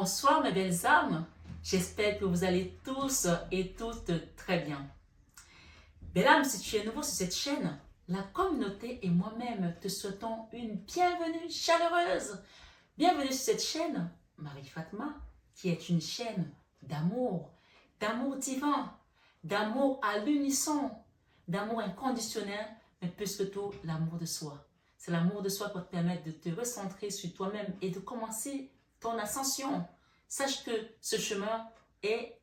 Bonsoir mes belles âmes, j'espère que vous allez tous et toutes très bien. Belle âme, si tu es nouveau sur cette chaîne, la communauté et moi-même te souhaitons une bienvenue chaleureuse. Bienvenue sur cette chaîne, Marie Fatma, qui est une chaîne d'amour divin, d'amour à l'unisson, d'amour inconditionnel, mais plus que tout, l'amour de soi. C'est l'amour de soi qui va te permettre de te recentrer sur toi-même et de commencer ton ascension. Sache que ce chemin est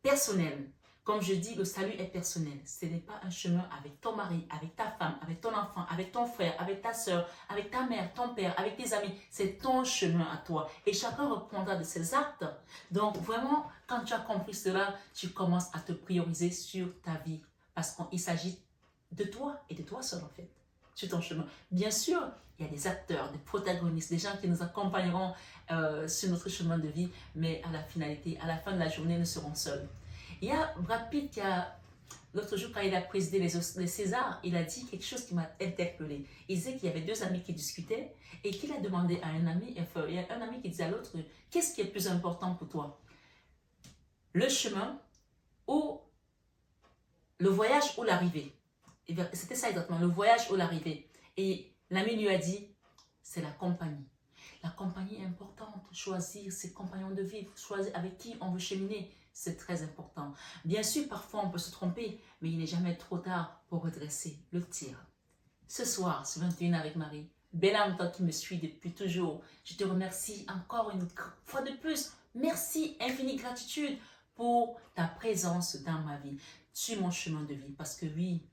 personnel. Comme je dis, le salut est personnel. Ce n'est pas un chemin avec ton mari, avec ta femme, avec ton enfant, avec ton frère, avec ta soeur, avec ta mère, ton père, avec tes amis. C'est ton chemin à toi. Et chacun répondra de ses actes. Donc vraiment, quand tu as compris cela, tu commences à te prioriser sur ta vie. Parce qu'il s'agit de toi et de toi seul en fait. Sur ton chemin. Bien sûr, il y a des acteurs, des protagonistes, des gens qui nous accompagneront sur notre chemin de vie, mais à la finalité, à la fin de la journée, nous serons seuls. Il y a Brad Pitt qui a, l'autre jour quand il a présidé les Césars, il a dit quelque chose qui m'a interpellée. Il disait qu'il y avait deux amis qui discutaient et qu'il a demandé à un ami, enfin, il y a un ami qui disait à l'autre, qu'est-ce qui est plus important pour toi? Le chemin ou le voyage ou l'arrivée? C'était ça exactement, le voyage ou l'arrivée. Et l'ami lui a dit, c'est la compagnie. La compagnie est importante. Choisir ses compagnons de vie, choisir avec qui on veut cheminer, c'est très important. Bien sûr, parfois on peut se tromper, mais il n'est jamais trop tard pour redresser le tir. Ce soir, sur 21 avec Marie, belle âme, toi qui me suis depuis toujours, je te remercie encore une fois de plus. Merci, infinie gratitude pour ta présence dans ma vie, sur mon chemin de vie. Parce que oui,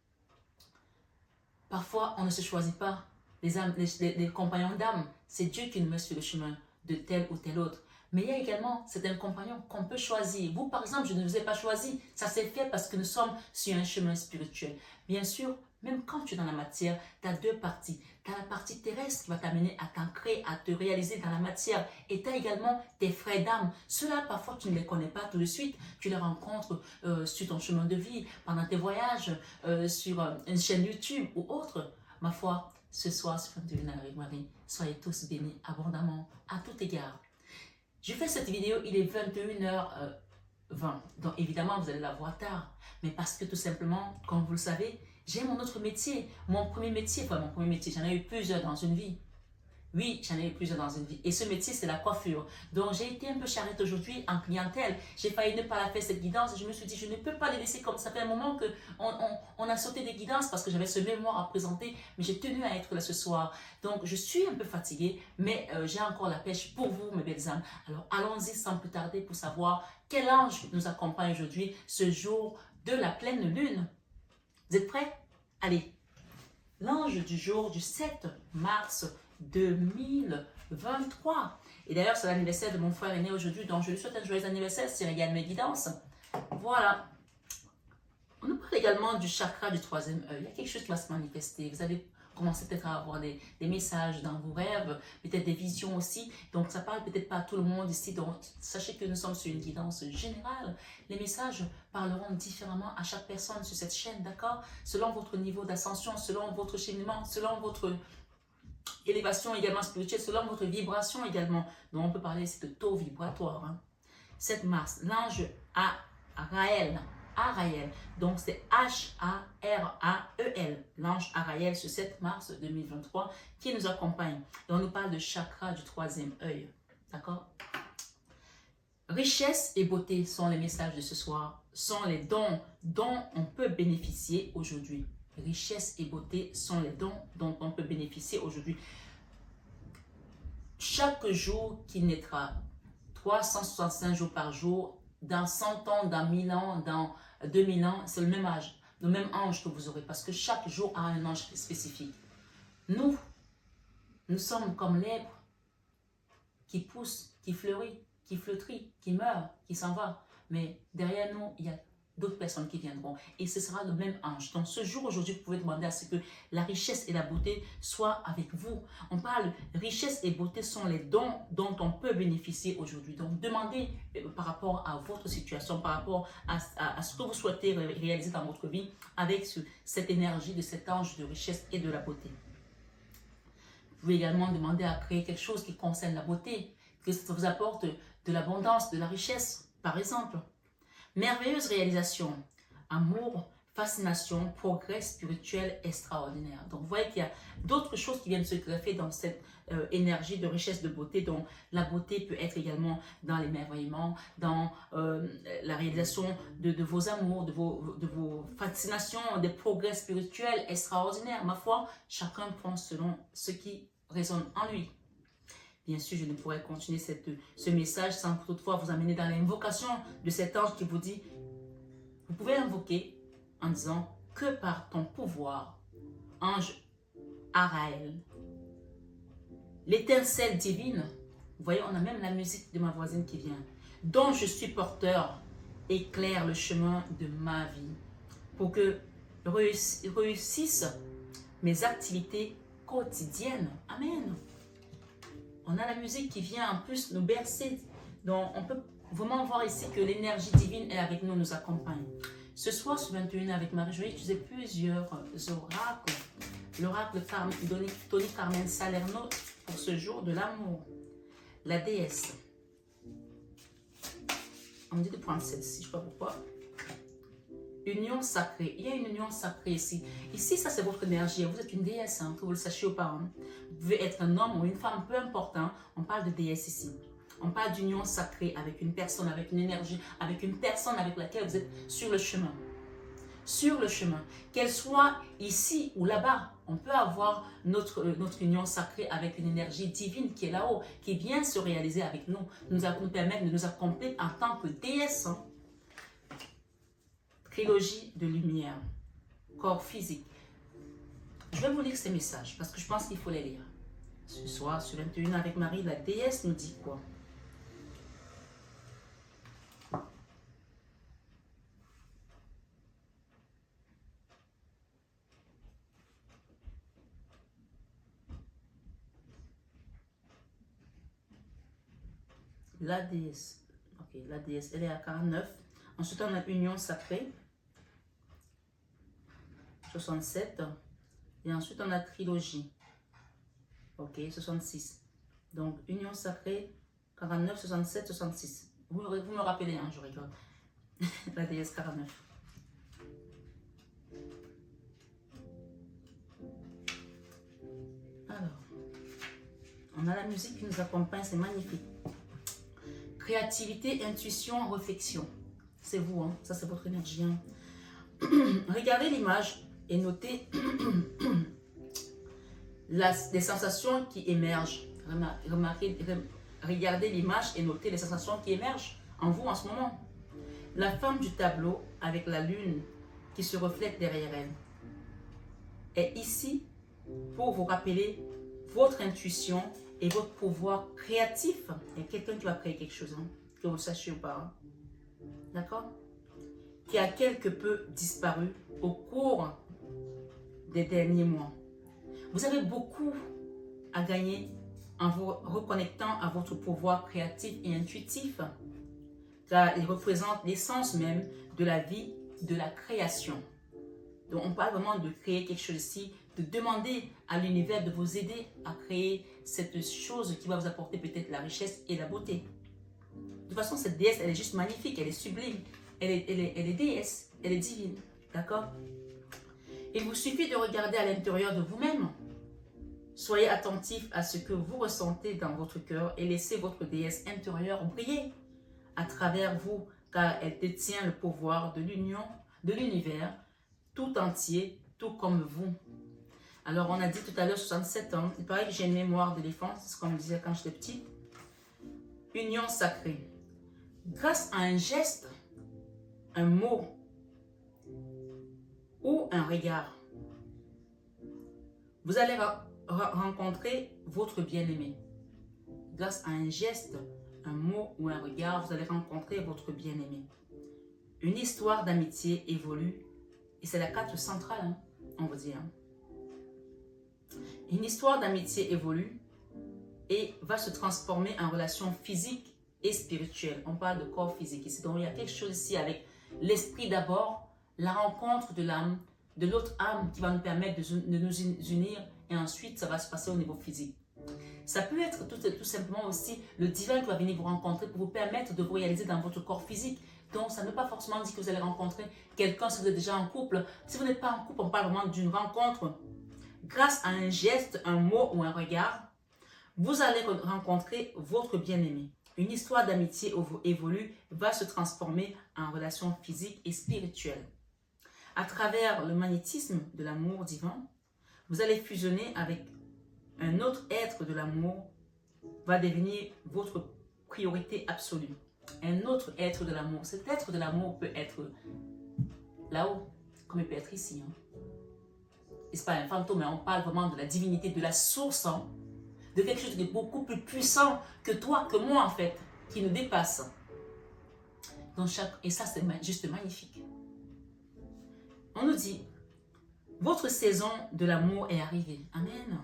parfois, on ne se choisit pas les compagnons d'âme. C'est Dieu qui nous met sur le chemin de tel ou tel autre. Mais il y a également certains compagnons qu'on peut choisir. Vous, par exemple, je ne vous ai pas choisi. Ça s'est fait parce que nous sommes sur un chemin spirituel. Bien sûr, même quand tu es dans la matière, tu as deux parties. Tu as la partie terrestre qui va t'amener à t'ancrer, à te réaliser dans la matière. Et tu as également tes frères d'âme. Ceux-là, parfois, tu ne les connais pas tout de suite. Tu les rencontres sur ton chemin de vie, pendant tes voyages, sur une chaîne YouTube ou autre. Ma foi, ce soir, sur 21 avec Marie, soyez tous bénis abondamment à tout égard. Je fais cette vidéo, il est 21h20. Donc évidemment, vous allez la voir tard. Mais parce que tout simplement, comme vous le savez, j'ai mon autre métier. Mon premier métier, j'en ai eu plusieurs dans une vie. Oui, j'en ai eu plusieurs dans une vie. Et ce métier, c'est la coiffure. Donc, j'ai été un peu charrette aujourd'hui en clientèle. J'ai failli ne pas la faire, cette guidance. Je me suis dit, je ne peux pas les laisser comme ça. Ça fait un moment qu'on a sauté des guidances parce que j'avais ce mémoire à présenter. Mais j'ai tenu à être là ce soir. Donc, je suis un peu fatiguée. Mais j'ai encore la pêche pour vous, mes belles âmes. Alors, allons-y sans plus tarder pour savoir quel ange nous accompagne aujourd'hui, ce jour de la pleine lune. Vous êtes prêts? Allez. L'ange du jour du 7 mars 2023. Et d'ailleurs, c'est l'anniversaire de mon frère aîné aujourd'hui, donc je lui souhaite un joyeux anniversaire s'il regarde mes guidances. Voilà. On nous parle également du chakra du troisième œil. Il y a quelque chose qui va se manifester. Vous allez commencer peut-être à avoir des messages dans vos rêves, peut-être des visions aussi. Donc, ça parle peut-être pas à tout le monde ici. Donc, sachez que nous sommes sur une guidance générale. Les messages parleront différemment à chaque personne sur cette chaîne, d'accord? Selon votre niveau d'ascension, selon votre cheminement, selon votre élévation également spirituelle, selon votre vibration également. Donc, on peut parler ici de taux vibratoire. Hein. 7 mars, l'ange Araël. Donc, c'est H-A-R-A-E-L. L'ange Araël, ce 7 mars 2023, qui nous accompagne. Et on nous parle de chakra du troisième œil. D'accord? Richesse et beauté sont les messages de ce soir, sont les dons dont on peut bénéficier aujourd'hui. Richesse et beauté sont les dons dont on peut bénéficier aujourd'hui. Chaque jour qui naîtra, 365 jours par jour, dans 100 ans, dans 1000 ans, dans 2000 ans, c'est le même âge, le même ange que vous aurez, parce que chaque jour a un ange spécifique. Nous sommes comme l'herbe qui pousse, qui fleurit, qui flétrit, qui meurt, qui s'en va. Mais derrière nous, il y a d'autres personnes qui viendront. Et ce sera le même ange. Donc ce jour aujourd'hui, vous pouvez demander à ce que la richesse et la beauté soient avec vous. On parle, richesse et beauté sont les dons dont on peut bénéficier aujourd'hui. Donc demandez par rapport à votre situation, par rapport à ce que vous souhaitez réaliser dans votre vie avec cette énergie de cet ange de richesse et de la beauté. Vous pouvez également demander à créer quelque chose qui concerne la beauté, que ça vous apporte de l'abondance, de la richesse, par exemple. Merveilleuse réalisation, amour, fascination, progrès spirituel extraordinaire. Donc, vous voyez qu'il y a d'autres choses qui viennent se greffer dans cette énergie de richesse, de beauté, dont la beauté peut être également dans l'émerveillement, dans la réalisation de vos amours, de vos fascinations, des progrès spirituels extraordinaires. Ma foi, chacun prend selon ce qui résonne en lui. Bien sûr, je ne pourrais continuer ce message sans toutefois vous amener dans l'invocation de cet ange qui vous dit, vous pouvez invoquer en disant que par ton pouvoir, ange Araël, l'étincelle divine, vous voyez, on a même la musique de ma voisine qui vient, dont je suis porteur, éclaire le chemin de ma vie pour que réussissent mes activités quotidiennes. Amen. On a la musique qui vient en plus nous bercer. Donc, on peut vraiment voir ici que l'énergie divine est avec nous, nous accompagne. Ce soir, sur 21 avec Marie, je vais utiliser plusieurs oracles. L'oracle Tony Carmen Salerno pour ce jour de l'amour. La déesse. On me dit de prendre celle-ci, je ne sais pas pourquoi. Union sacrée. Il y a une union sacrée ici. Ici, ça c'est votre énergie. Vous êtes une déesse, hein, que vous le sachiez auparavant. Vous pouvez être un homme ou une femme, peu importe. Hein, on parle de déesse ici. On parle d'union sacrée avec une personne, avec une énergie, avec une personne avec laquelle vous êtes sur le chemin. Sur le chemin. Qu'elle soit ici ou là-bas, on peut avoir notre union sacrée avec une énergie divine qui est là-haut, qui vient se réaliser avec nous, nous permettre de nous accomplir en tant que déesse. Hein. Trilogie de lumière, corps physique. Je vais vous lire ces messages parce que je pense qu'il faut les lire. Ce soir, sur 21 avec Marie, la déesse nous dit quoi? La déesse. Ok, la déesse, elle est à 49. Ensuite, on a union sacrée. 67. Et ensuite, on a trilogie. Ok, 66. Donc, union sacrée, 49, 67, 66. Vous me rappelez, hein, je rigole. La déesse 49. Alors, on a la musique qui nous accompagne, c'est magnifique. Créativité, intuition, réflexion. C'est vous, hein? Ça c'est votre énergie. Hein? Regardez l'image et notez les sensations qui émergent. Regardez l'image et notez les sensations qui émergent en vous en ce moment. La femme du tableau avec la lune qui se reflète derrière elle est ici pour vous rappeler votre intuition et votre pouvoir créatif. Il y a quelqu'un qui va créer quelque chose, hein, que vous le sachiez ou pas. Hein. D'accord? Qui a quelque peu disparu au cours des derniers mois. Vous avez beaucoup à gagner en vous reconnectant à votre pouvoir créatif et intuitif, car il représente l'essence même de la vie, de la création. Donc on parle vraiment de créer quelque chose ici, de demander à l'univers de vous aider à créer cette chose qui va vous apporter peut-être la richesse et la beauté. De toute façon, cette déesse, elle est juste magnifique, elle est sublime, elle est déesse, elle est divine, d'accord? Il vous suffit de regarder à l'intérieur de vous-même. Soyez attentif à ce que vous ressentez dans votre cœur et laissez votre déesse intérieure briller à travers vous, car elle détient le pouvoir de l'union, de l'univers tout entier, tout comme vous. Alors, on a dit tout à l'heure 67 ans. Il paraît que j'ai une mémoire d'éléphant, c'est ce qu'on me disait quand j'étais petite. Union sacrée. Grâce à un geste, un mot ou un regard, vous allez rencontrer votre bien-aimé. Grâce à un geste, un mot ou un regard, vous allez rencontrer votre bien-aimé. Une histoire d'amitié évolue, et c'est la carte centrale, hein, on va dire. Une histoire d'amitié évolue et va se transformer en relation physique et spirituelle. On parle de corps physique ici. Donc il y a quelque chose ici avec l'esprit d'abord, la rencontre de l'âme, de l'autre âme qui va nous permettre de nous unir et ensuite ça va se passer au niveau physique. Ça peut être tout simplement aussi le divin qui va venir vous rencontrer pour vous permettre de vous réaliser dans votre corps physique. Donc, ça ne veut pas forcément dire que vous allez rencontrer quelqu'un si vous êtes déjà en couple. Si vous n'êtes pas en couple, on parle vraiment d'une rencontre. Grâce à un geste, un mot ou un regard, vous allez rencontrer votre bien-aimé. Une histoire d'amitié évolue va se transformer en relation physique et spirituelle. À travers le magnétisme de l'amour divin, vous allez fusionner avec un autre être de l'amour, va devenir votre priorité absolue. Un autre être de l'amour. Cet être de l'amour peut être là-haut, comme il peut être ici. Et ce n'est pas un fantôme, mais on parle vraiment de la divinité, de la source, de quelque chose de beaucoup plus puissant que toi, que moi en fait, qui nous dépasse. Donc et ça, c'est juste magnifique. On nous dit, votre saison de l'amour est arrivée. Amen.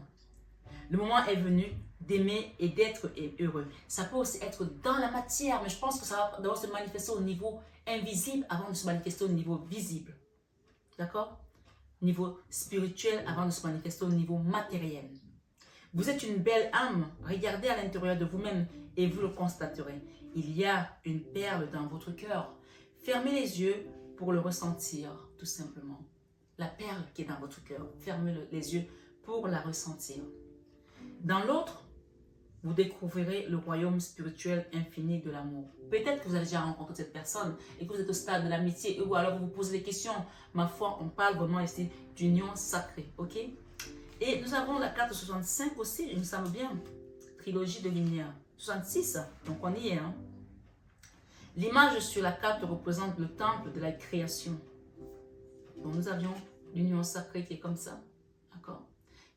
Le moment est venu d'aimer et d'être heureux. Ça peut aussi être dans la matière, mais je pense que ça va d'abord se manifester au niveau invisible avant de se manifester au niveau visible. D'accord? Niveau spirituel avant de se manifester au niveau matériel. Vous êtes une belle âme. Regardez à l'intérieur de vous-même et vous le constaterez. Il y a une perle dans votre cœur. Fermez les yeux pour le ressentir, tout simplement. La perle qui est dans votre cœur. Fermez les yeux pour la ressentir. Dans l'autre, vous découvrirez le royaume spirituel infini de l'amour. Peut-être que vous avez déjà rencontré cette personne et que vous êtes au stade de l'amitié ou alors vous vous posez des questions. Ma foi, on parle vraiment ici d'union sacrée, ok? Et nous avons la carte 65 aussi, il me semble bien. Trilogie de lumière. 66, donc on y est. L'image sur la carte représente le temple de la création. Donc nous avions l'union sacrée qui est comme ça. D'accord?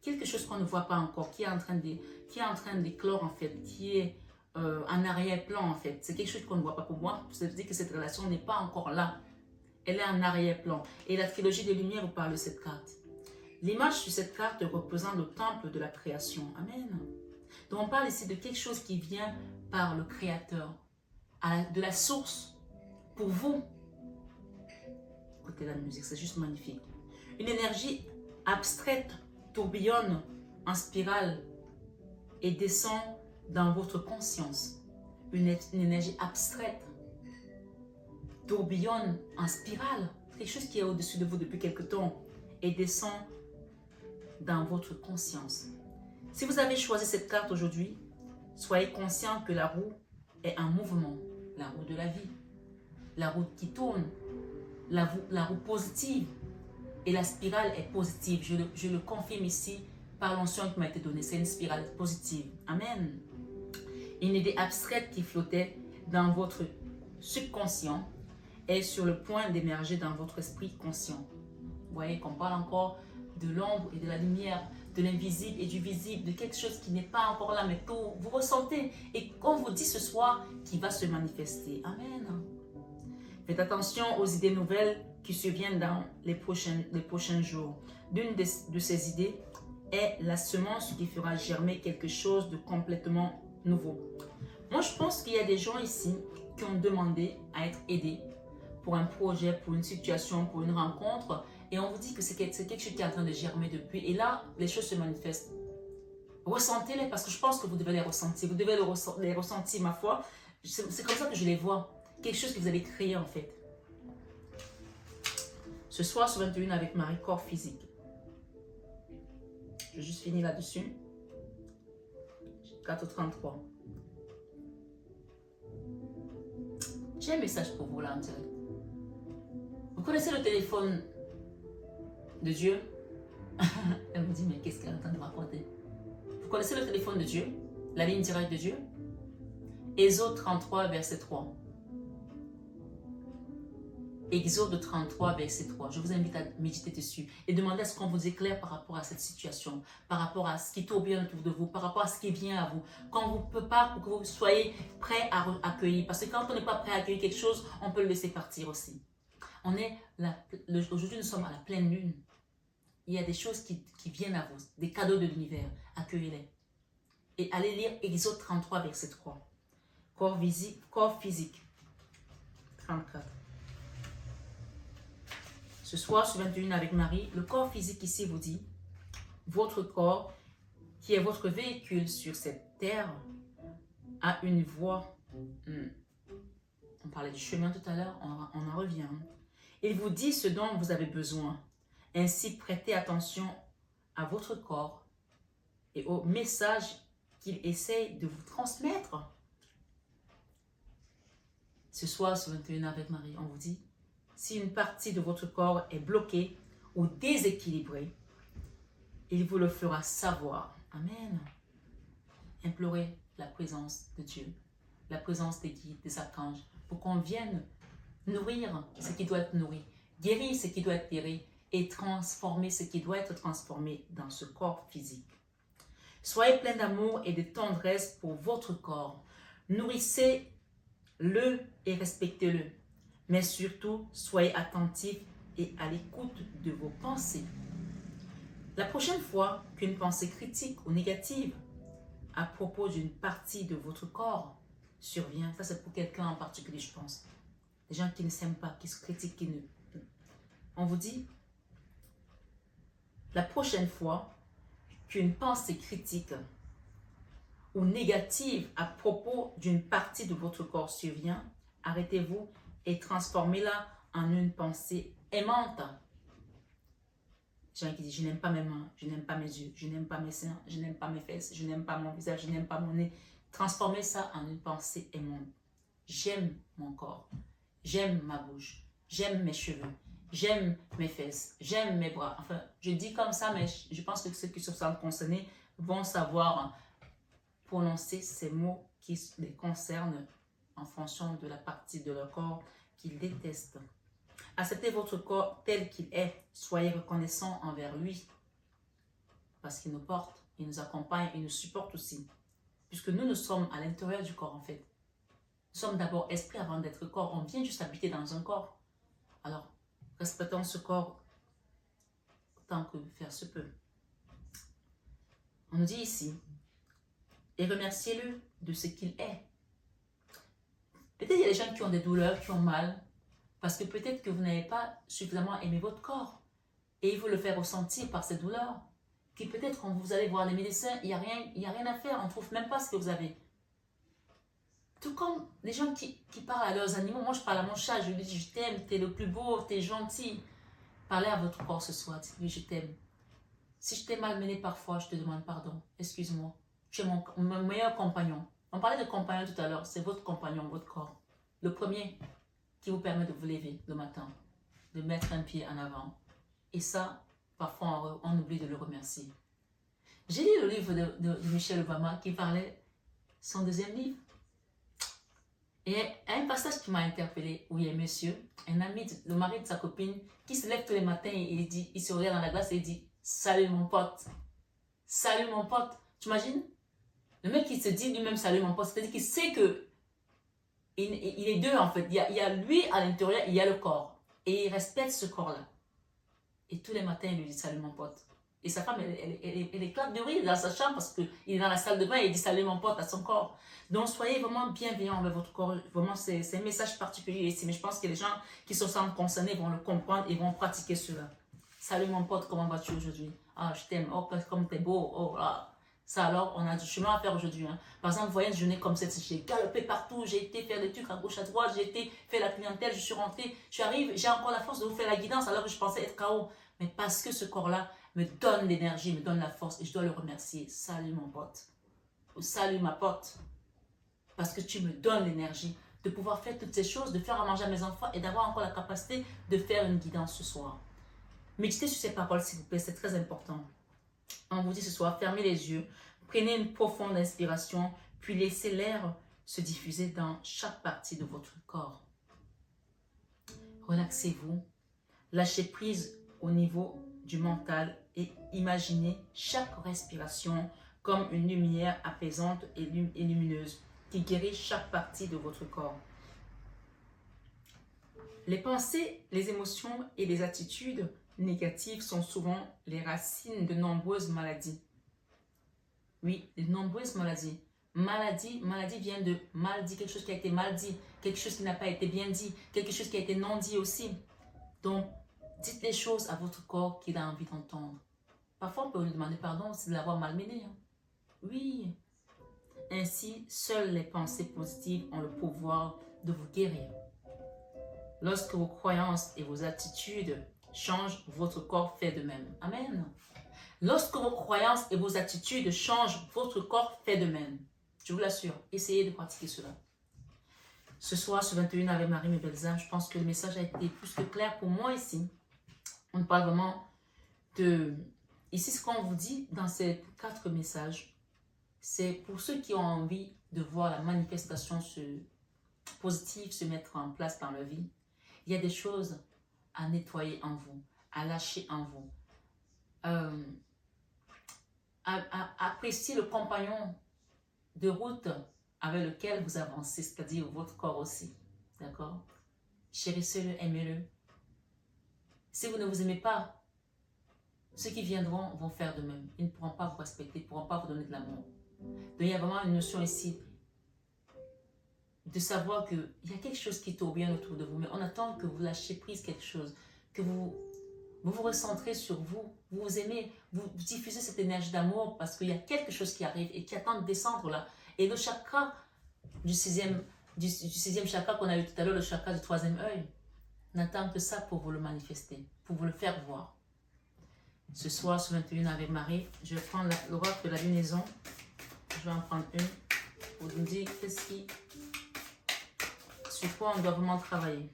Quelque chose qu'on ne voit pas encore, qui est en train d'éclore en fait, qui est en arrière-plan en fait. C'est quelque chose qu'on ne voit pas pour moi. Ça veut dire que cette relation n'est pas encore là. Elle est en arrière-plan. Et la trilogie des lumières vous parle de cette carte. L'image sur cette carte représente le temple de la création. Amen. Donc on parle ici de quelque chose qui vient par le Créateur, de la source, pour vous. Écoutez la musique, c'est juste magnifique. Une énergie abstraite tourbillonne en spirale et descend dans votre conscience. Une énergie abstraite tourbillonne en spirale, quelque chose qui est au-dessus de vous depuis quelque temps et descend dans votre conscience. Si vous avez choisi cette carte aujourd'hui, soyez conscient que la roue est en mouvement, la roue de la vie, la roue qui tourne, la roue positive. Et la spirale est positive. Je le confirme ici par l'onction qui m'a été donnée. C'est une spirale positive. Amen. Une idée abstraite qui flottait dans votre subconscient est sur le point d'émerger dans votre esprit conscient. Vous voyez qu'on parle encore de l'ombre et de la lumière, de l'invisible et du visible, de quelque chose qui n'est pas encore là, mais que vous ressentez. Et qu'on vous dit ce soir, qui va se manifester. Amen. Faites attention aux idées nouvelles qui surviennent dans les prochains jours. L'une de ces idées est la semence qui fera germer quelque chose de complètement nouveau. Moi, je pense qu'il y a des gens ici qui ont demandé à être aidés pour un projet, pour une situation, pour une rencontre. Et on vous dit que c'est quelque chose qui est en train de germer depuis. Et là, les choses se manifestent. Ressentez-les parce que je pense que vous devez les ressentir. Vous devez les ressentir, ma foi. C'est comme ça que je les vois. Quelque chose que vous allez créer en fait. Ce soir sur 21 avec Marie, corps physique. Je vais juste finir là-dessus. 4:33. J'ai un message pour vous là en direct. Vous connaissez le téléphone de Dieu? Elle me dit, mais qu'est-ce qu'elle est en train de raconter? Vous connaissez le téléphone de Dieu? La ligne directe de Dieu? Exode 33, verset 3. Exode 33, verset 3. Je vous invite à méditer dessus et demander à ce qu'on vous éclaire par rapport à cette situation, par rapport à ce qui tourbillonne autour de vous, par rapport à ce qui vient à vous. Quand vous ne pouvez pas, pour que vous soyez prêts à accueillir. Parce que quand on n'est pas prêt à accueillir quelque chose, on peut le laisser partir aussi. Aujourd'hui, nous sommes à la pleine lune. Il y a des choses qui viennent à vous, des cadeaux de l'univers. Accueillez-les. Et allez lire Exode 33, verset 3. Corps physique. 34. Ce soir, sur 21 avec Marie, le corps physique ici vous dit, votre corps qui est votre véhicule sur cette terre, a une voix. On parlait du chemin tout à l'heure, on en revient. Il vous dit ce dont vous avez besoin. Ainsi, prêtez attention à votre corps et au message qu'il essaye de vous transmettre. Ce soir, sur 21 avec Marie, on vous dit, si une partie de votre corps est bloquée ou déséquilibrée, il vous le fera savoir. Amen. Implorez la présence de Dieu, la présence des guides, des archanges, pour qu'on vienne nourrir ce qui doit être nourri, guérir ce qui doit être guéri et transformer ce qui doit être transformé dans ce corps physique. Soyez plein d'amour et de tendresse pour votre corps. Nourrissez-le et respectez-le. Mais surtout, soyez attentifs et à l'écoute de vos pensées. La prochaine fois qu'une pensée critique ou négative à propos d'une partie de votre corps survient, ça c'est pour quelqu'un en particulier, je pense. Des gens qui ne s'aiment pas, qui se critiquent, qui ne... On vous dit, la prochaine fois qu'une pensée critique ou négative à propos d'une partie de votre corps survient, arrêtez-vous et transformez-la en une pensée aimante. Des gens qui disent, je n'aime pas mes mains, je n'aime pas mes yeux, je n'aime pas mes seins, je n'aime pas mes fesses, je n'aime pas mon visage, je n'aime pas mon nez. Transformez ça en une pensée aimante. J'aime mon corps, j'aime ma bouche, j'aime mes cheveux, j'aime mes fesses, j'aime mes bras. Enfin, je dis comme ça, mais je pense que ceux qui se sentent concernés vont savoir prononcer ces mots qui les concernent en fonction de la partie de leur corps qu'ils détestent. Acceptez votre corps tel qu'il est. Soyez reconnaissant envers lui parce qu'il nous porte, il nous accompagne, il nous supporte aussi. Puisque nous sommes à l'intérieur du corps en fait. Nous sommes d'abord esprit avant d'être corps. On vient juste habiter dans un corps. Alors, respectons ce corps autant que faire se peut. On nous dit ici, et remerciez-le de ce qu'il est. Peut-être il y a des gens qui ont des douleurs, qui ont mal, parce que peut-être que vous n'avez pas suffisamment aimé votre corps. Et il faut le faire ressentir par ces douleurs. Puis peut-être quand vous allez voir les médecins, il n'y a rien à faire, on ne trouve même pas ce que vous avez. Tout comme les gens qui parlent à leurs animaux, moi je parle à mon chat, je lui dis je t'aime, t'es le plus beau, t'es gentil. Parlez à votre corps ce soir, dites-lui je t'aime. Si je t'ai malmené parfois, je te demande pardon, excuse-moi. Tu es mon meilleur compagnon. On parlait de compagnon tout à l'heure, c'est votre compagnon, votre corps. Le premier qui vous permet de vous lever le matin, de mettre un pied en avant. Et ça, parfois on oublie de le remercier. J'ai lu le livre de Michelle Obama qui parlait son deuxième livre. Et il y a un passage qui m'a interpellée où il y a un monsieur, un ami, le mari de sa copine, qui se lève tous les matins et il se regarde dans la glace et il dit « Salut mon pote, salut mon pote ». Tu imagines? Le mec qui se dit lui-même « Salut mon pote », c'est-à-dire qu'il sait que il est deux en fait. Il y a lui à l'intérieur, il y a le corps. Et il respecte ce corps-là. Et tous les matins, il lui dit « Salut mon pote ». Et sa femme, elle éclate de rire dans sa chambre parce qu'il est dans la salle de bain et il dit « Salut mon pote » à son corps. Donc, soyez vraiment bienveillants avec votre corps. Vraiment, c'est un message particulier ici. Mais je pense que les gens qui se sentent concernés vont le comprendre et vont pratiquer cela. « Salut mon pote, comment vas-tu aujourd'hui? Ah, je t'aime. Oh, comme t'es beau. Oh, là. » Ça alors, on a du chemin à faire aujourd'hui. Hein. Par exemple, vous voyez une journée comme cette, j'ai galopé partout, j'ai été faire des trucs à gauche, à droite, j'ai été faire la clientèle, je suis rentrée, je arrive, j'ai encore la force de vous faire la guidance alors que je pensais être KO. Mais parce que ce corps-là me donne l'énergie, me donne la force et je dois le remercier. Salut mon pote. Ou salut ma pote. Parce que tu me donnes l'énergie de pouvoir faire toutes ces choses, de faire à manger à mes enfants et d'avoir encore la capacité de faire une guidance ce soir. Méditez sur ces paroles s'il vous plaît, c'est très important. On vous dit ce soir, fermez les yeux, prenez une profonde inspiration, puis laissez l'air se diffuser dans chaque partie de votre corps. Relaxez-vous, lâchez prise au niveau du mental et imaginez chaque respiration comme une lumière apaisante et lumineuse qui guérit chaque partie de votre corps. Les pensées, les émotions et les attitudes négatives sont souvent les racines de nombreuses maladies. Oui, de nombreuses maladies. Maladie vient de mal dit, quelque chose qui a été mal dit, quelque chose qui n'a pas été bien dit, quelque chose qui a été non dit aussi. Donc, dites les choses à votre corps qu'il a envie d'entendre. Parfois, on peut lui demander pardon, c'est de l'avoir malmené. Hein. Oui. Ainsi, seules les pensées positives ont le pouvoir de vous guérir. Lorsque vos croyances et vos attitudes changent, votre corps fait de même. Amen. Lorsque vos croyances et vos attitudes changent, votre corps fait de même. Je vous l'assure, essayez de pratiquer cela. Ce soir, ce 21 avec Marie, mes belles âmes, je pense que le message a été plus que clair pour moi ici. On parle vraiment de... Ici, ce qu'on vous dit dans ces 4 messages, c'est pour ceux qui ont envie de voir la manifestation positive se mettre en place dans leur vie. Il y a des choses à nettoyer en vous, à lâcher en vous. À apprécier le compagnon de route avec lequel vous avancez, c'est-à-dire votre corps aussi. D'accord? Chérissez-le, aimez-le. Si vous ne vous aimez pas, ceux qui viendront vont faire de même. Ils ne pourront pas vous respecter, ils ne pourront pas vous donner de l'amour. Donc il y a vraiment une notion ici de savoir qu'il y a quelque chose qui tourbillonne autour de vous, mais on attend que vous lâchiez prise quelque chose, que vous vous recentrez sur vous, vous vous aimez, vous diffusez cette énergie d'amour parce qu'il y a quelque chose qui arrive et qui attend de descendre là. Et le chakra du sixième chakra qu'on a eu tout à l'heure, le chakra du 3e œil, n'attend que ça pour vous le manifester, pour vous le faire voir. Ce soir, ce 21 avec Marie, je vais prendre l'oracle de la lunaison. Je vais en prendre une pour nous dire sur quoi on doit vraiment travailler.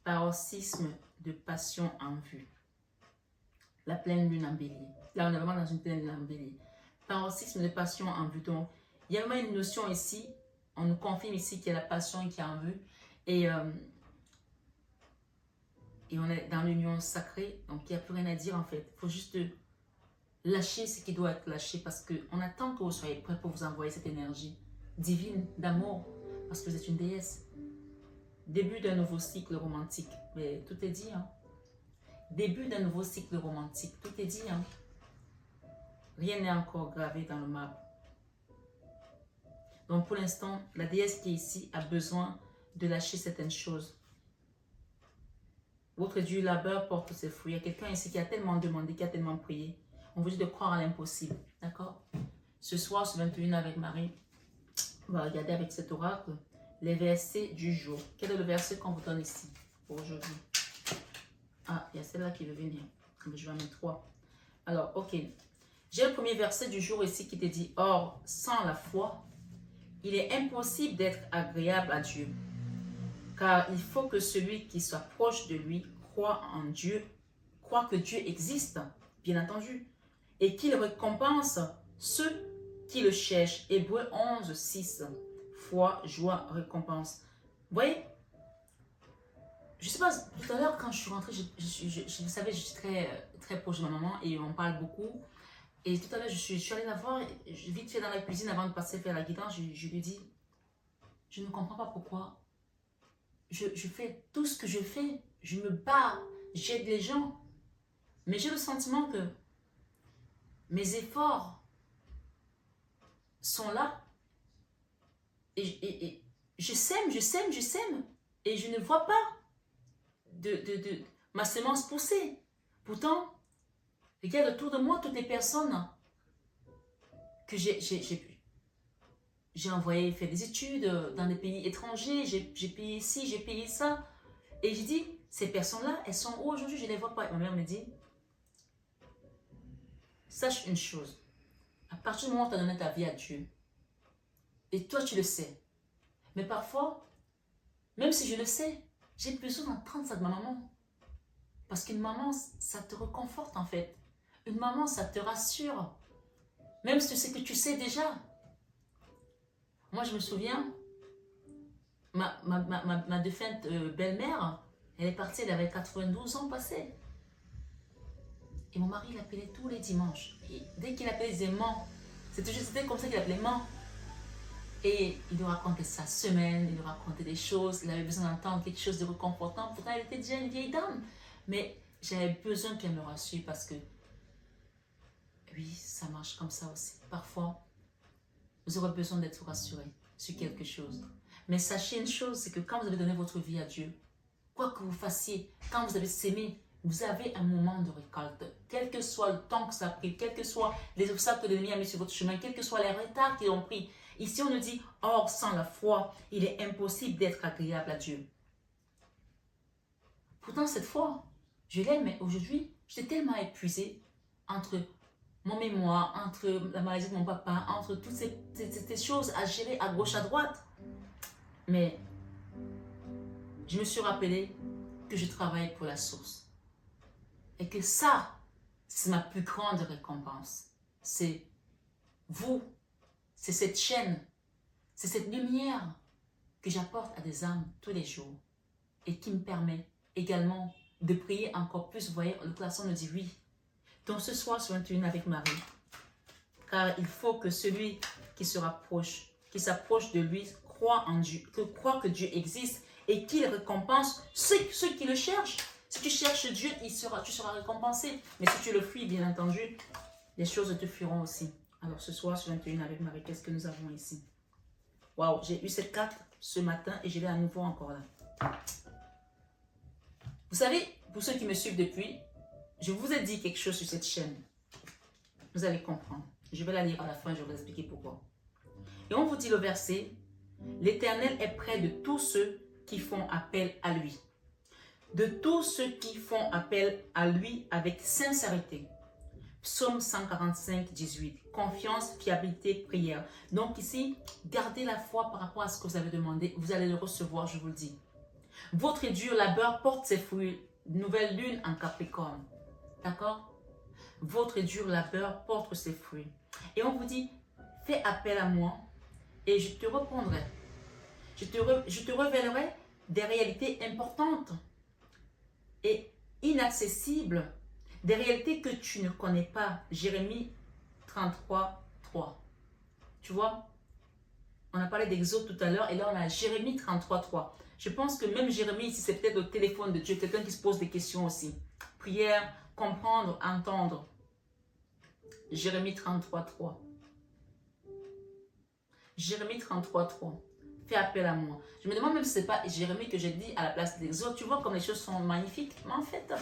Paroxysme de passion en vue. La pleine lune en bélier. Là, on est vraiment dans une pleine lune en bélier. Paroxysme de passion en vue. Donc, il y a vraiment une notion ici. On nous confirme ici qu'il y a la passion qui est en vue. Et on est dans l'union sacrée. Donc, il n'y a plus rien à dire en fait. Il faut juste lâcher ce qui doit être lâché parce qu'on attend que vous soyez prêts pour vous envoyer cette énergie divine d'amour parce que vous êtes une déesse. Début d'un nouveau cycle romantique. Mais tout est dit. Hein? Début d'un nouveau cycle romantique. Tout est dit. Hein? Rien n'est encore gravé dans le marbre. Donc pour l'instant, la déesse qui est ici a besoin de lâcher certaines choses. Votre Dieu labeur porte ses fruits. Il y a quelqu'un ici qui a tellement demandé, qui a tellement prié. On vous dit de croire à l'impossible. D'accord? Ce soir, ce 21 avec Marie, on va regarder avec cet oracle les versets du jour. Quel est le verset qu'on vous donne ici pour aujourd'hui? Ah, il y a celle-là qui veut venir. Je vais en mettre 3. Alors, ok. J'ai le premier verset du jour ici qui te dit: or, sans la foi, il est impossible d'être agréable à Dieu. Car il faut que celui qui soit proche de lui croit en Dieu, croit que Dieu existe, bien entendu, et qu'il récompense ceux qui le cherchent. Hébreux 11, 6. Foi, joie, récompense. Vous voyez? Je sais pas, tout à l'heure quand je suis rentrée, vous savez, je suis très proche de ma maman et on parle beaucoup. Et tout à l'heure, je suis allée la voir, vite fait dans la cuisine avant de passer faire la guidance, je lui dis, je ne comprends pas pourquoi je fais tout ce que je fais, je me bats, j'aide les gens, mais j'ai le sentiment que mes efforts sont là et je sème et je ne vois pas ma semence pousser. Pourtant, regarde autour de moi toutes les personnes que j'ai envoyé faire des études dans des pays étrangers, j'ai payé ci, j'ai payé ça. Et j'ai dit, ces personnes-là, elles sont où aujourd'hui? Je ne les vois pas. Et ma mère me dit, sache une chose, à partir du moment où tu as donné ta vie à Dieu, et toi tu le sais, mais parfois, même si je le sais, j'ai besoin d'entendre ça de ma maman. Parce qu'une maman, ça te réconforte en fait. Une maman, ça te rassure. Même si tu sais que tu sais déjà. Moi, je me souviens, ma défunte belle-mère, elle est partie, elle avait 92 ans passés. Et mon mari l'appelait tous les dimanches. Et dès qu'il appelait, il disait maman. C'était comme ça qu'il appelait maman. Et il lui racontait sa semaine, il lui racontait des choses, il avait besoin d'entendre quelque chose de réconfortant. Pourtant, elle était déjà une vieille dame. Mais j'avais besoin qu'elle me rassure parce que, oui, ça marche comme ça aussi. Parfois, vous aurez besoin d'être rassuré sur quelque chose. Mais sachez une chose, c'est que quand vous avez donné votre vie à Dieu, quoi que vous fassiez, quand vous avez sémé vous avez un moment de récolte. Quel que soit le temps que ça a pris, quels que soient les obstacles que l'ennemi a mis sur votre chemin, quels que soient les retards qu'ils ont pris. Ici, on nous dit, or, sans la foi, il est impossible d'être agréable à Dieu. Pourtant, cette foi, je l'aime, mais aujourd'hui, j'étais tellement épuisée entre mon mémoire, entre la maladie de mon papa, entre toutes ces choses à gérer à gauche, à droite. Mais je me suis rappelé que je travaille pour la source. Et que ça, c'est ma plus grande récompense. C'est vous, c'est cette chaîne, c'est cette lumière que j'apporte à des âmes tous les jours et qui me permet également de prier encore plus. Vous voyez, le poisson nous dit oui. Donc ce soir, sur une avec Marie, car il faut que celui qui se rapproche, qui s'approche de lui, croit en Dieu, croit que Dieu existe et qu'il récompense ceux qui le cherchent. Si tu cherches Dieu, tu seras récompensé. Mais si tu le fuis, bien entendu, les choses te fuiront aussi. Alors ce soir, sur 21 avec Marie, qu'est-ce que nous avons ici? Waouh, j'ai eu cette carte ce matin et je l'ai à nouveau encore là. Vous savez, pour ceux qui me suivent depuis, je vous ai dit quelque chose sur cette chaîne. Vous allez comprendre. Je vais la lire à la fin et je vais vous expliquer pourquoi. Et on vous dit le verset, l'Éternel est près de tous ceux qui font appel à lui. De tous ceux qui font appel à lui avec sincérité. Psaume 145, 18. Confiance, fiabilité, prière. Donc ici, gardez la foi par rapport à ce que vous avez demandé. Vous allez le recevoir, je vous le dis. Votre dur labeur porte ses fruits. Nouvelle lune en Capricorne. D'accord? Votre dur labeur porte ses fruits. Et on vous dit, fais appel à moi et je te répondrai. Je te révélerai des réalités importantes et inaccessibles, des réalités que tu ne connais pas. Jérémie 33, 3. Tu vois, on a parlé d'Exode tout à l'heure et là on a Jérémie 33, 3. Je pense que même Jérémie ici, c'est peut-être au téléphone de Dieu, quelqu'un qui se pose des questions aussi. Prière, comprendre, entendre. Jérémie 33, 3. Jérémie 33, 3. Fais appel à moi. Je me demande même si ce n'est pas Jérémie que j'ai dit à la place d'Exode. Tu vois comme les choses sont magnifiques. Mais en fait,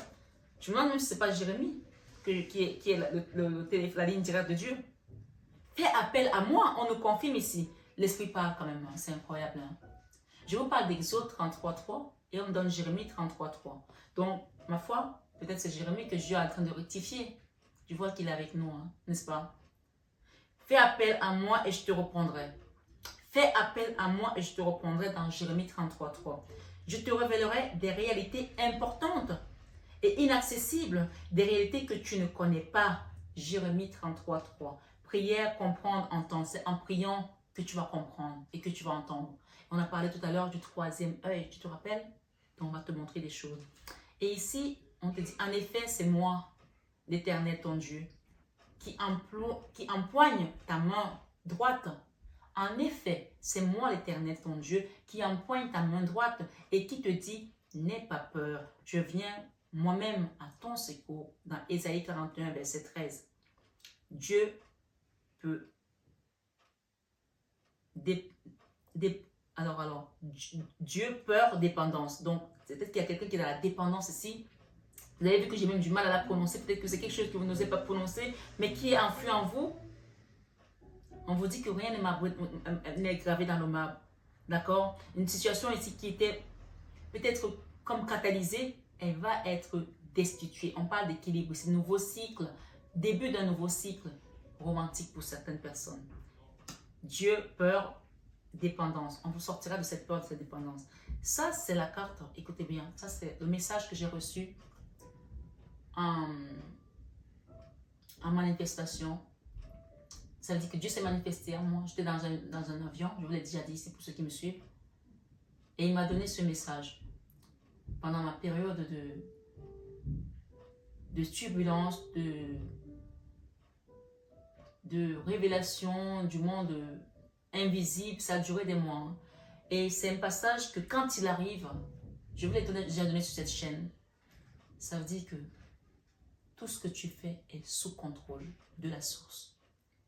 je me demande même si ce n'est pas Jérémie qui est la ligne directe de Dieu. Fais appel à moi. On nous confirme ici. L'Esprit parle quand même. C'est incroyable. Hein? Je vous parle d'Exode 33, 3 et on me donne Jérémie 33, 3. Donc, ma foi, peut-être c'est Jérémie que Dieu est en train de rectifier. Tu vois qu'il est avec nous, hein, n'est-ce pas? Fais appel à moi et je te répondrai. Fais appel à moi et je te répondrai dans Jérémie 33, 3. Je te révélerai des réalités importantes et inaccessibles, des réalités que tu ne connais pas. Jérémie 33, 3. Prière, comprendre, entendre. C'est en priant que tu vas comprendre et que tu vas entendre. On a parlé tout à l'heure du troisième œil, tu te rappelles? Donc on va te montrer des choses. Et ici, on te dit, en effet, c'est moi, l'Éternel ton Dieu, qui empoigne ta main droite. En effet, c'est moi l'Éternel ton Dieu qui empoigne ta main droite et qui te dit, n'aie pas peur, je viens moi-même à ton secours. Dans Ésaïe 41, verset 13. Dieu peut... Dieu, peur, dépendance. Donc, c'est peut-être qu'il y a quelqu'un qui est dans la dépendance ici. Vous avez vu que j'ai même du mal à la prononcer. Peut-être que c'est quelque chose que vous n'osez pas prononcer, mais qui est enfui en vous. On vous dit que rien n'est gravé dans le marbre. D'accord? Une situation ici qui était peut-être comme catalysée, elle va être destituée. On parle d'équilibre. C'est un nouveau cycle, début d'un nouveau cycle romantique pour certaines personnes. Dieu, peur, dépendance. On vous sortira de cette peur, de cette dépendance. Ça, c'est la carte. Écoutez bien. Ça, c'est le message que j'ai reçu en manifestation. Ça veut dire que Dieu s'est manifesté à moi. J'étais dans un avion, je vous l'ai déjà dit ici pour ceux qui me suivent. Et il m'a donné ce message pendant ma période de turbulence, de révélation du monde invisible. Ça a duré des mois. Hein. Et c'est un passage que quand il arrive, je vous l'ai déjà donné sur cette chaîne. Ça veut dire que tout ce que tu fais est sous contrôle de la source.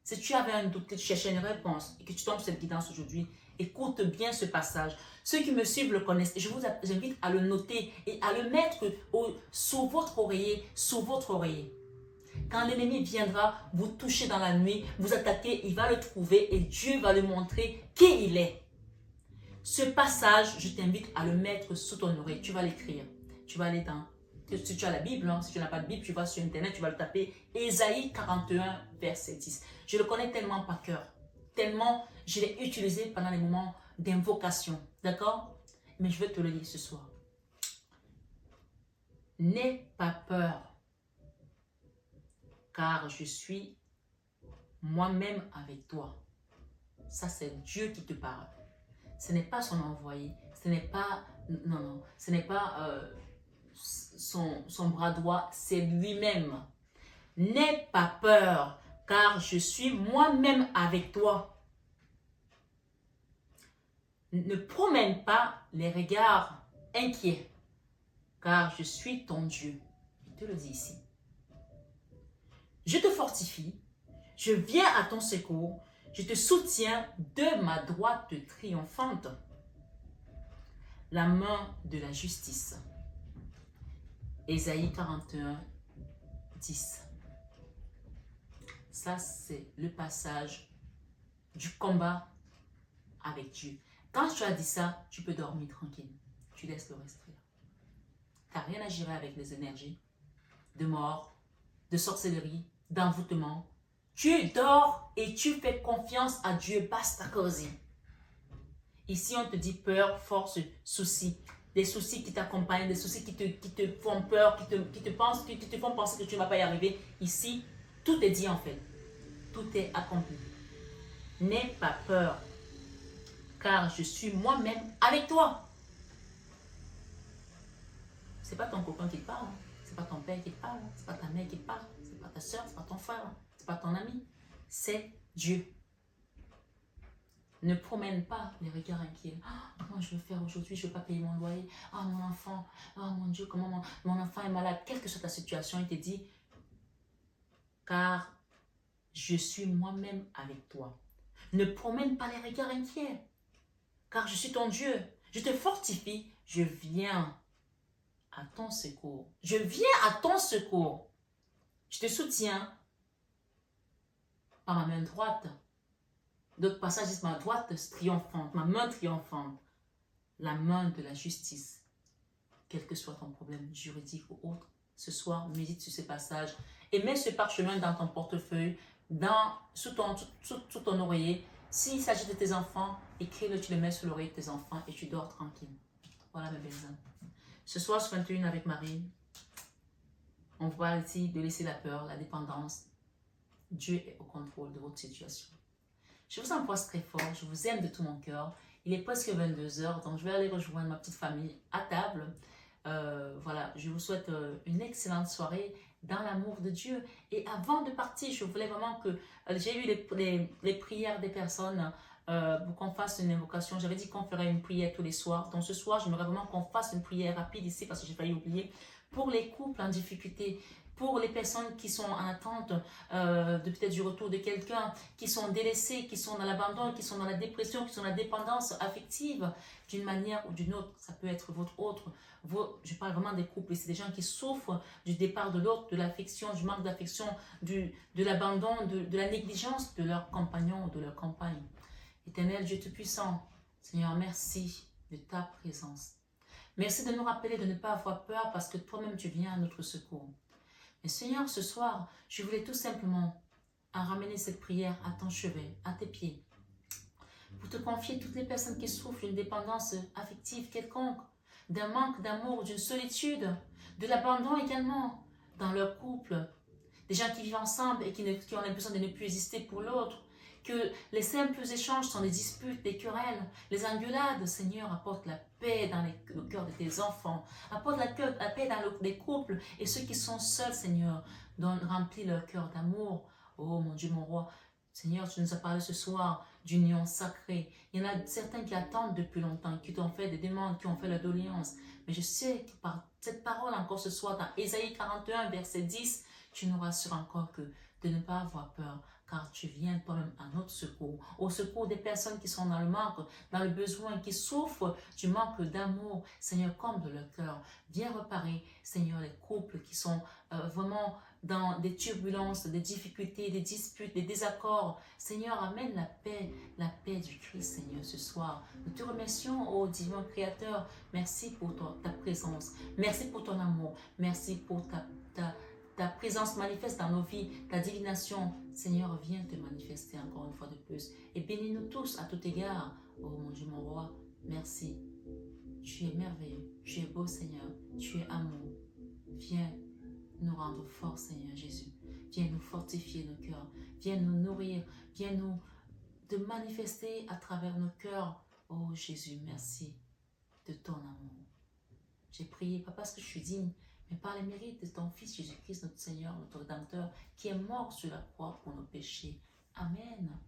Si tu avais un doute, que tu cherchais une réponse et que tu tombes sur cette guidance aujourd'hui, Écoute bien ce passage. Ceux qui me suivent le connaissent. Et je vous invite à le noter et à le mettre sous votre oreiller, sous votre oreiller. Quand l'ennemi viendra vous toucher dans la nuit, vous attaquer, il va le trouver et Dieu va lui montrer qui il est. Ce passage, je t'invite à le mettre sous ton oreille. Tu vas l'écrire. Tu vas aller dans... Si tu as la Bible, hein, si tu n'as pas de Bible, tu vas sur Internet, tu vas le taper. Ésaïe 41, verset 10. Je le connais tellement par cœur. Tellement je l'ai utilisé pendant les moments d'invocation. D'accord? Mais je vais te le lire ce soir. N'aie pas peur, car je suis moi-même avec toi. Ça, c'est Dieu qui te parle. Ce n'est pas son envoyé. Ce n'est pas... Non, non. Ce n'est pas son bras droit. C'est lui-même. N'aie pas peur, car je suis moi-même avec toi. Ne promène pas les regards inquiets, car je suis ton Dieu. Je te le dis ici. Je te fortifie, je viens à ton secours, je te soutiens de ma droite triomphante. La main de la justice. Ésaïe 41, 10. Ça, c'est le passage du combat avec Dieu. Quand tu as dit ça, tu peux dormir tranquille. Tu laisses le respirer. Tu n'as rien à gérer avec les énergies de mort, de sorcellerie, d'envoûtement. Tu dors et tu fais confiance à Dieu. Basta così. Ici, on te dit peur, force, souci. Des soucis qui t'accompagnent, des soucis qui te font peur, qui te font penser que tu ne vas pas y arriver. Ici, tout est dit en fait. Tout est accompli. N'aie pas peur, car je suis moi-même avec toi. Ce n'est pas ton copain qui te parle, ce n'est pas ton père qui te parle, ce n'est pas ta mère qui te parle, ce n'est pas ta soeur, ce n'est pas ton frère, ce n'est pas ton ami, c'est Dieu. Ne promène pas les regards inquiets. Oh, comment je vais faire aujourd'hui, je ne vais pas payer mon loyer. Oh mon enfant, oh mon Dieu, comment mon enfant est malade. Quelle que soit ta situation, il te dit, car je suis moi-même avec toi. Ne promène pas les regards inquiets, car je suis ton Dieu. Je te fortifie, je viens à ton secours. Je viens à ton secours. Je te soutiens par ma main droite. D'autres passages disent ma droite triomphante, ma main triomphante. La main de la justice. Quel que soit ton problème juridique ou autre, ce soir, médite sur ces passages et mets ce parchemin dans ton portefeuille, sous ton oreiller. S'il s'agit de tes enfants, écris-le, tu le mets sous l'oreille de tes enfants et tu dors tranquille. Voilà mes belles âmes. Ce soir, sur 21 avec Marie, on voit ici de laisser la peur, la dépendance. Dieu est au contrôle de votre situation. Je vous embrasse très fort, je vous aime de tout mon cœur. Il est presque 22 h, donc je vais aller rejoindre ma petite famille à table. Voilà, je vous souhaite une excellente soirée dans l'amour de Dieu. Et avant de partir, je voulais vraiment que... j'ai eu les prières des personnes pour qu'on fasse une invocation. J'avais dit qu'on ferait une prière tous les soirs. Donc ce soir, j'aimerais vraiment qu'on fasse une prière rapide ici parce que j'ai failli oublier. Pour les couples en difficulté, pour les personnes qui sont en attente de peut-être du retour de quelqu'un, qui sont délaissées, qui sont dans l'abandon, qui sont dans la dépression, qui sont dans la dépendance affective d'une manière ou d'une autre. Ça peut être votre autre. Je parle vraiment des couples. C'est des gens qui souffrent du départ de l'autre, de l'affection, du manque d'affection, de l'abandon, de la négligence de leur compagnon ou de leur compagne. Éternel Dieu Tout-Puissant, Seigneur, merci de ta présence. Merci de nous rappeler de ne pas avoir peur parce que toi-même tu viens à notre secours. Et Seigneur, ce soir, je voulais tout simplement ramener cette prière à ton chevet, à tes pieds, pour te confier toutes les personnes qui souffrent d'une dépendance affective quelconque, d'un manque d'amour, d'une solitude, de l'abandon également dans leur couple, des gens qui vivent ensemble et qui ont l'impression de ne plus exister pour l'autre, que les simples échanges sont des disputes, des querelles, les engueulades. Seigneur, apporte la paix dans le cœur de tes enfants, apporte la paix dans les couples et ceux qui sont seuls, Seigneur, remplis leur cœur d'amour. Oh mon Dieu, mon roi, Seigneur, tu nous as parlé ce soir d'union sacrée. Il y en a certains qui attendent depuis longtemps, qui t'ont fait des demandes, qui ont fait leur doléance. Mais je sais que par cette parole encore ce soir, dans Ésaïe 41, verset 10, tu nous rassures encore que de ne pas avoir peur, car tu viens toi-même à notre secours, au secours des personnes qui sont dans le manque, dans le besoin, qui souffrent du manque d'amour. Seigneur, comble leur cœur. Viens réparer, Seigneur, les couples qui sont vraiment dans des turbulences, des difficultés, des disputes, des désaccords. Seigneur, amène la paix du Christ, Seigneur, ce soir. Nous te remercions, ô divin Créateur. Merci pour ta présence. Merci pour ton amour. Merci pour ta présence manifeste dans nos vies, ta divination. Seigneur, viens te manifester encore une fois de plus. Et bénis-nous tous à tout égard. Oh mon Dieu, mon roi, merci. Tu es merveilleux. Tu es beau, Seigneur. Tu es amour. Viens nous rendre forts, Seigneur Jésus. Viens nous fortifier nos cœurs. Viens nous nourrir. Viens nous te manifester à travers nos cœurs. Oh Jésus, merci de ton amour. J'ai prié, pas parce que je suis digne, mais par les mérites de ton Fils Jésus-Christ, notre Seigneur, notre Rédempteur, qui est mort sur la croix pour nos péchés. Amen.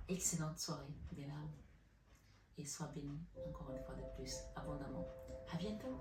Excellente soirée, bien âme. Et sois béni encore une fois de plus, abondamment. À bientôt.